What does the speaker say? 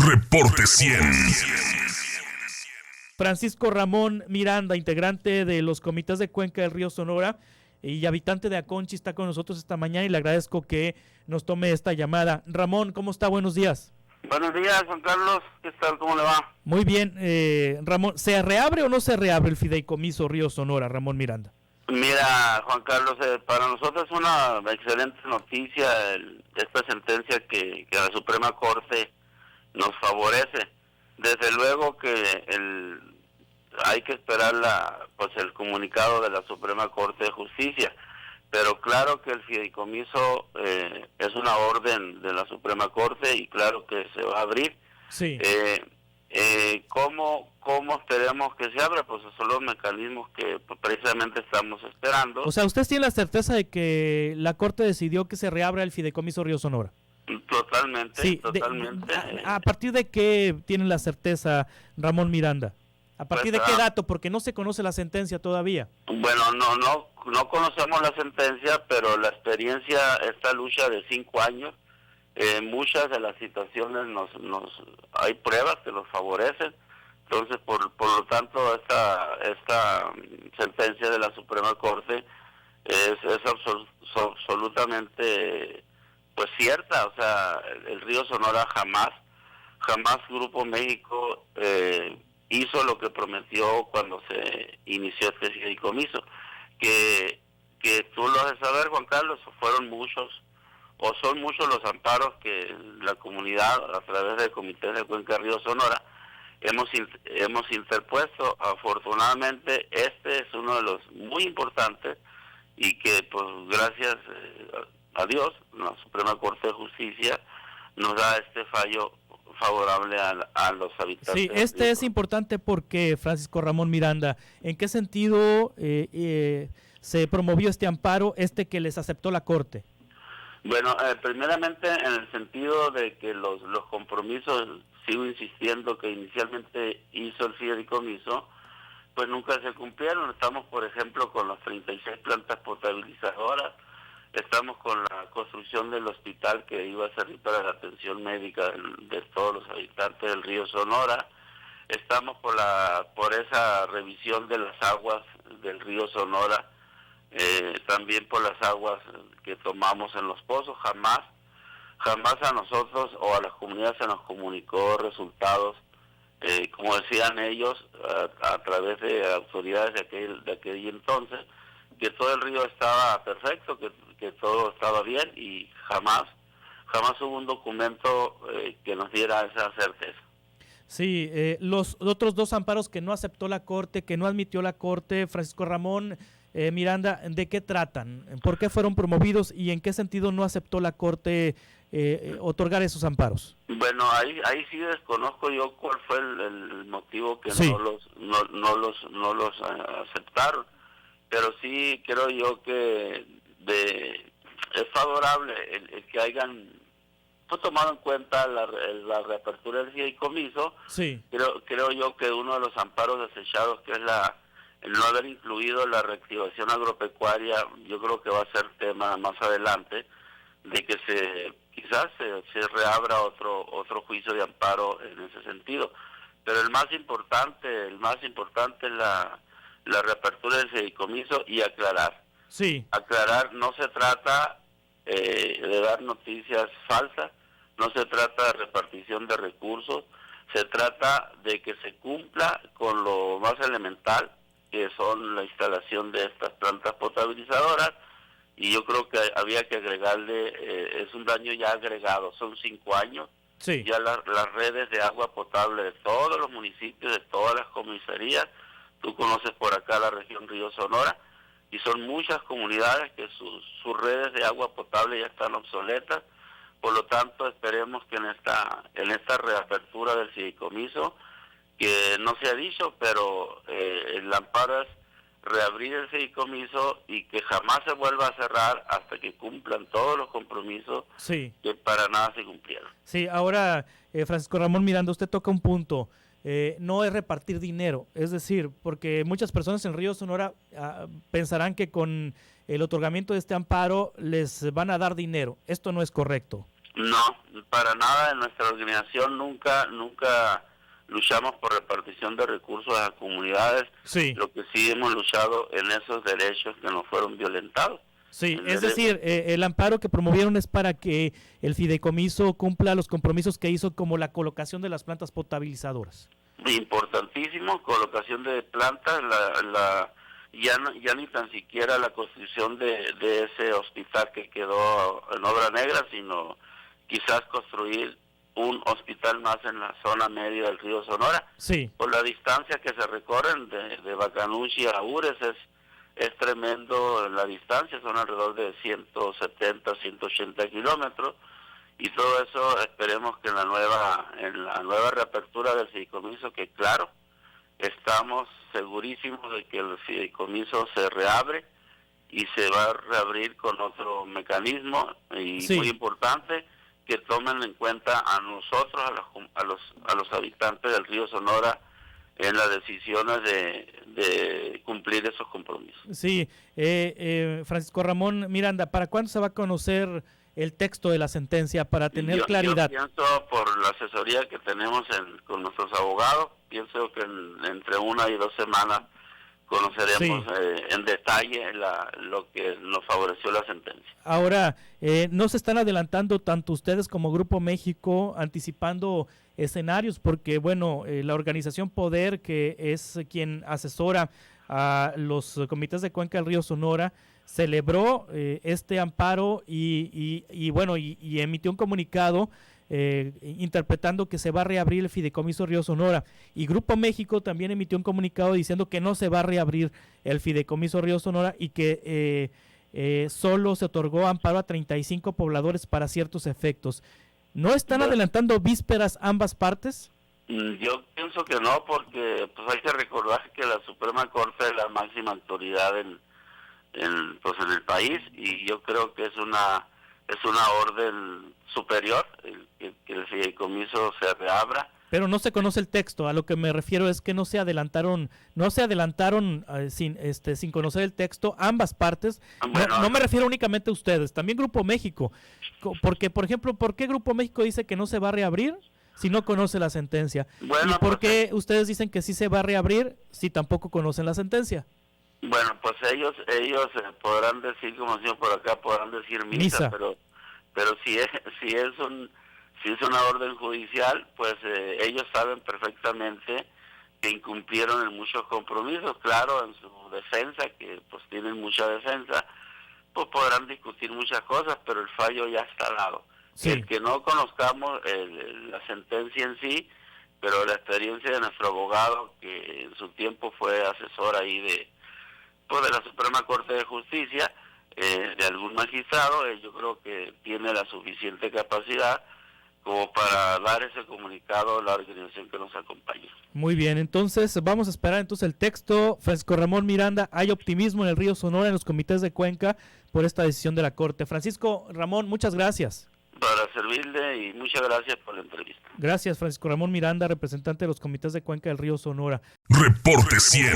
Reporte 100. Francisco Ramón Miranda, integrante de los comités de Cuenca del Río Sonora y habitante de Aconchi, está con nosotros esta mañana y le agradezco que nos tome esta llamada. Ramón, ¿cómo está? Buenos días. Buenos días, Juan Carlos. ¿Qué tal? ¿Cómo le va? Muy bien. Ramón, ¿se reabre o no se reabre el fideicomiso Río Sonora, Ramón Miranda? Mira, Juan Carlos, para nosotros es una excelente noticia esta sentencia que la Suprema Corte nos favorece. Desde luego que hay que esperar el comunicado de la Suprema Corte de Justicia, pero claro que el fideicomiso es una orden de la Suprema Corte y claro que se va a abrir. Sí. ¿Cómo esperemos que se abra? Pues esos son los mecanismos que precisamente estamos esperando. O sea, ¿usted tiene la certeza de que la Corte decidió que se reabra el fideicomiso Río Sonora? Totalmente, sí, totalmente. ¿A partir de qué tienen la certeza, Ramón Miranda? ¿A partir de qué dato? Porque no se conoce la sentencia todavía. Bueno, no conocemos la sentencia, pero la experiencia, esta lucha de 5 años, muchas de las situaciones hay pruebas que nos favorecen. Entonces, por lo tanto, esta sentencia de la Suprema Corte es absolutamente pues cierta. O sea, el Río Sonora jamás Grupo México hizo lo que prometió cuando se inició este fideicomiso. Que tú lo has de saber, Juan Carlos, son muchos los amparos que la comunidad, a través del Comité de Cuenca Río Sonora, hemos interpuesto. Afortunadamente, este es uno de los muy importantes y que, pues, gracias a Dios, la Suprema Corte de Justicia nos da este fallo favorable a los habitantes. Sí, este es importante porque, Francisco Ramón Miranda, ¿en qué sentido se promovió este amparo, que les aceptó la Corte? Bueno, primeramente en el sentido de que los compromisos, sigo insistiendo, que inicialmente hizo el fideicomiso, pues nunca se cumplieron. Estamos, por ejemplo, con las 36 plantas potabilizadoras, estamos con la construcción del hospital que iba a servir para la atención médica de todos los habitantes del Río Sonora, estamos por esa revisión de las aguas del Río Sonora, también por las aguas que tomamos en los pozos. Jamás a nosotros o a las comunidades se nos comunicó resultados, como decían ellos, a través de autoridades de aquel entonces, que todo el río estaba perfecto, que todo estaba bien, y jamás hubo un documento que nos diera esa certeza. Sí, los otros 2 amparos que no aceptó la Corte, que no admitió la Corte, Francisco Ramón Miranda, ¿de qué tratan? ¿Por qué fueron promovidos y en qué sentido no aceptó la Corte otorgar esos amparos? Bueno, ahí sí desconozco yo cuál fue el motivo que sí. no los aceptaron, pero sí creo yo que es favorable el que hayan tomado en cuenta la reapertura del fideicomiso. Sí. Creo yo que uno de los amparos desechados, que es el no haber incluido la reactivación agropecuaria, yo creo que va a ser tema más adelante, de que quizás se reabra otro juicio de amparo en ese sentido. Pero el más importante es la reapertura del fideicomiso y aclarar. Sí. Aclarar, no se trata de dar noticias falsas, no se trata de repartición de recursos, se trata de que se cumpla con lo más elemental, que son la instalación de estas plantas potabilizadoras, y yo creo que había que agregarle, es un daño ya agregado, son 5 años, sí. Ya las redes de agua potable de todos los municipios, de todas las comisarías, tú conoces por acá la región Río Sonora, y son muchas comunidades que sus redes de agua potable ya están obsoletas. Por lo tanto, esperemos que en esta reapertura del fideicomiso, que no se ha dicho, pero el amparo es reabrir el fideicomiso y que jamás se vuelva a cerrar hasta que cumplan todos los compromisos, sí, que para nada se cumplieron. Sí, ahora, Francisco Ramón Miranda, usted toca un punto. No es repartir dinero, es decir, porque muchas personas en Río Sonora pensarán que con el otorgamiento de este amparo les van a dar dinero. Esto no es correcto. No, para nada. En nuestra organización nunca luchamos por repartición de recursos a comunidades. Sí. Lo que sí hemos luchado en esos derechos que nos fueron violentados. Sí, es decir, el amparo que promovieron es para que el fideicomiso cumpla los compromisos que hizo, como la colocación de las plantas potabilizadoras. Importantísimo, colocación de plantas, ya ni tan siquiera la construcción de ese hospital que quedó en obra negra, sino quizás construir un hospital más en la zona media del río Sonora. Sí. Por la distancia que se recorren de Bacanuchi a Ures es tremendo la distancia, son alrededor de 170, 180 kilómetros, y todo eso esperemos que en la nueva reapertura del fideicomiso, que claro, estamos segurísimos de que el fideicomiso se reabre y se va a reabrir con otro mecanismo, y sí, muy importante que tomen en cuenta a nosotros, a los habitantes del río Sonora, en las decisiones de cumplir esos compromisos. Sí, Francisco Ramón Miranda, ¿para cuándo se va a conocer el texto de la sentencia para tener claridad? Yo pienso, por la asesoría que tenemos con nuestros abogados, pienso que entre 1 y 2 semanas conoceremos en detalle lo que nos favoreció la sentencia. Ahora, ¿no se están adelantando tanto ustedes como Grupo México, anticipando escenarios? Porque, bueno, la organización Poder, que es quien asesora a los comités de Cuenca del Río Sonora, celebró este amparo y emitió un comunicado interpretando que se va a reabrir el fideicomiso Río Sonora, y Grupo México también emitió un comunicado diciendo que no se va a reabrir el fideicomiso Río Sonora y que solo se otorgó amparo a 35 pobladores para ciertos efectos. ¿No están adelantando vísperas ambas partes? Yo pienso que no, porque pues hay que recordar que la Suprema Corte es la máxima autoridad en el país, y yo creo que es una orden superior que el fideicomiso se reabra. Pero no se conoce el texto. A lo que me refiero es que no se adelantaron sin conocer el texto ambas partes. Bueno, no me refiero únicamente a ustedes, también Grupo México, porque, por ejemplo, ¿por qué Grupo México dice que no se va a reabrir si no conoce la sentencia? Bueno, ¿y por qué ustedes dicen que sí se va a reabrir si tampoco conocen la sentencia? Bueno, pues ellos podrán decir, como decimos por acá, podrán decir misa. pero si es una orden judicial, pues ellos saben perfectamente que incumplieron en muchos compromisos. Claro, en su defensa, que pues tienen mucha defensa, pues podrán discutir muchas cosas, pero el fallo ya está dado. Sí. El que no conozcamos la sentencia en sí, pero la experiencia de nuestro abogado, que en su tiempo fue asesor ahí de la Suprema Corte de Justicia, de algún magistrado, yo creo que tiene la suficiente capacidad como para dar ese comunicado a la organización que nos acompaña. Muy bien, entonces vamos a esperar el texto. Francisco Ramón Miranda, hay optimismo en el río Sonora, en los comités de Cuenca, por esta decisión de la Corte. Francisco Ramón, muchas gracias. Para servirle, y muchas gracias por la entrevista. Gracias, Francisco Ramón Miranda, representante de los comités de Cuenca del río Sonora. Reporte 100.